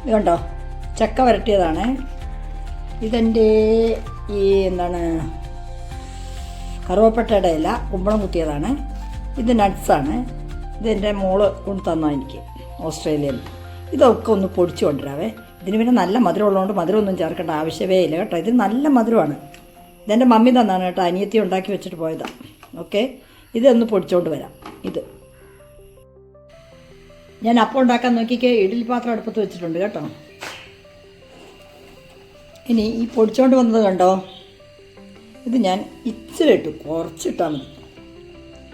ഇത് കണ്ടോ, ചക്ക വരട്ടിയതാണ്. ഇതെൻ്റെ ഈ എന്താണ് കറുവപ്പട്ടയുടെ ഇല കുമ്പളം കുത്തിയതാണ്. ഇത് നട്ട്സാണ്. ഇതെൻ്റെ മോള് കൊണ്ട് തന്നോ എനിക്ക് ഓസ്ട്രേലിയയിൽ. ഇതൊക്കെ ഒന്ന് പൊടിച്ചു കൊണ്ടുവരാവേ. ഇതിന് പിന്നെ നല്ല മധുരം ഉള്ളതുകൊണ്ട് മധുരമൊന്നും ചേർക്കേണ്ട ആവശ്യമേ ഇല്ല കേട്ടോ. ഇത് നല്ല മധുരമാണ്. ഇതെൻ്റെ മമ്മി തന്നാണ് കേട്ടോ, അനിയത്തി ഉണ്ടാക്കി വെച്ചിട്ട് പോയതാണ്. ഓക്കെ, ഇതൊന്ന് പൊടിച്ചുകൊണ്ട് വരാം. ഇത് ഞാൻ അപ്പം ഉണ്ടാക്കാൻ നോക്കിക്കേ, ഇഡ്ഡലി പാത്രം അടുപ്പത്ത് വെച്ചിട്ടുണ്ട് കേട്ടോ. ഇനി ഈ പൊടിച്ചുകൊണ്ട് വന്നത് കണ്ടോ, ഇത് ഞാൻ ഇച്ചിരി ഇട്ടു, കുറച്ചിട്ടാൽ മതി,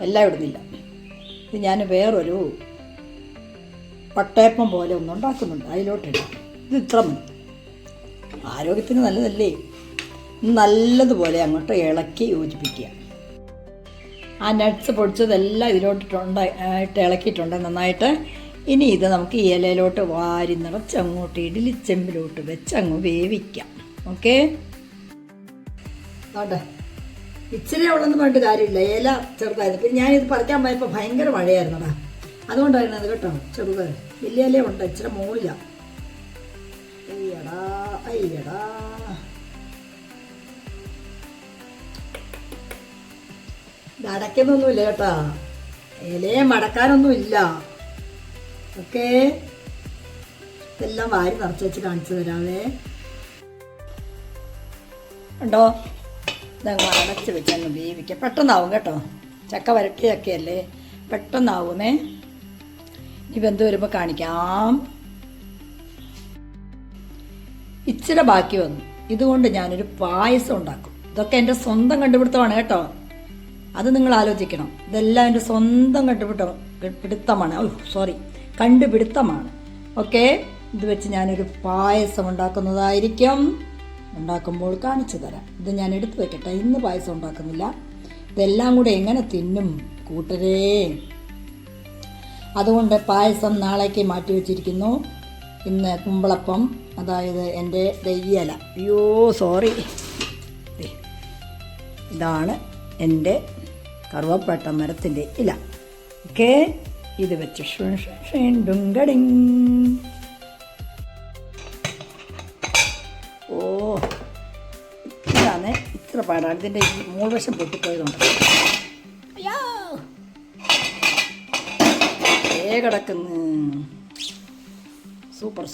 എല്ലാം ഇടുന്നില്ല. ഇത് ഞാൻ വേറൊരു പട്ടയപ്പം പോലെ ഒന്നുണ്ടാക്കുന്നുണ്ട്, അതിലോട്ടിടാം. ഇത് ഇത്ര മതി, ആരോഗ്യത്തിന് നല്ലതല്ലേ. നല്ലതുപോലെ അങ്ങോട്ട് ഇളക്കി യോജിപ്പിക്കുക. ആ നട്ട്സ് പൊടിച്ചതെല്ലാം ഇതിലോട്ടിട്ട് ഇളക്കിയിട്ടുണ്ട് നന്നായിട്ട്. ഇനി ഇത് നമുക്ക് ഈ ഇലയിലോട്ട് വാരി നിറച്ചങ്ങോട്ട് ഇഡ്ഡലിച്ചെമ്പിലോട്ട് വെച്ചങ്ങ് വേവിക്കാം. ഓക്കെ, ആട്ടെ ഇച്ചിരി ഉള്ളെന്ന് പറഞ്ഞിട്ട് കാര്യമില്ല, ഇല ചെറുതായിരുന്നു. പിന്നെ ഞാനിത് പറിക്കാൻ പോയപ്പോൾ ഭയങ്കര മഴയായിരുന്നടാ, അതുകൊണ്ടായിരുന്നു അത് കേട്ടോ. ചെറുത് വലിയ ഇല ഉണ്ട്, ഇച്ചിരി മുകളിലാണ്. അയ്യടാ അയ്യടാ, ഇത് അടയ്ക്കുന്നൊന്നുമില്ല കേട്ടോ, ഇലയെ മടക്കാനൊന്നുമില്ല. ഓക്കെ, ഇതെല്ലാം വാരി നിറച്ച് വെച്ച് കാണിച്ചു തരാവേ. ഉണ്ടോ, ഇതങ്ങ് അടച്ച് വെച്ച് അങ്ങ് വേവിക്കാം. പെട്ടെന്നാവും കേട്ടോ, ചക്ക വരട്ടിയൊക്കെയല്ലേ, പെട്ടെന്നാവുമേ. ഇനി വെന്ത് വരുമ്പോൾ കാണിക്കാം. ഇച്ചിരി ബാക്കി വന്നു, ഇതുകൊണ്ട് ഞാനൊരു പായസം ഉണ്ടാക്കും. ഇതൊക്കെ എൻ്റെ സ്വന്തം കണ്ടുപിടുത്തമാണ് കേട്ടോ, അത് നിങ്ങൾ ആലോചിക്കണം. ഇതെല്ലാം എൻ്റെ സ്വന്തം കണ്ടുപിടുത്തമാണ്. ഓക്കെ, ഇത് വെച്ച് ഞാനൊരു പായസം ഉണ്ടാക്കുന്നതായിരിക്കും. ഉണ്ടാക്കുമ്പോൾ കാണിച്ചു തരാം. ഇത് ഞാൻ എടുത്തു വെക്കട്ടെ, ഇന്ന് പായസം ഉണ്ടാക്കുന്നില്ല. ഇതെല്ലാം കൂടെ എങ്ങനെ തിന്നും കൂട്ടരേ. അതുകൊണ്ട് പായസം നാളേക്ക് മാറ്റി വെച്ചിരിക്കുന്നു. ഇന്ന് കുമ്പളപ്പം, അതായത് എൻ്റെ ദയ്യല, സോറി, ഇതാണ് എൻ്റെ കറുവപ്പട്ട മരത്തിൻ്റെ ഇല. ഓക്കെ, ഇത് വെച്ച് ഡുങ്കടിങ്. ഇതാണ് ഇത്ര പാടാണ്. ഇതിൻ്റെ ഈ മൂൾവശം പൊട്ടിപ്പോയതുകൊണ്ട് അയ്യോ കിടക്കുന്നു. സൂപ്പർ.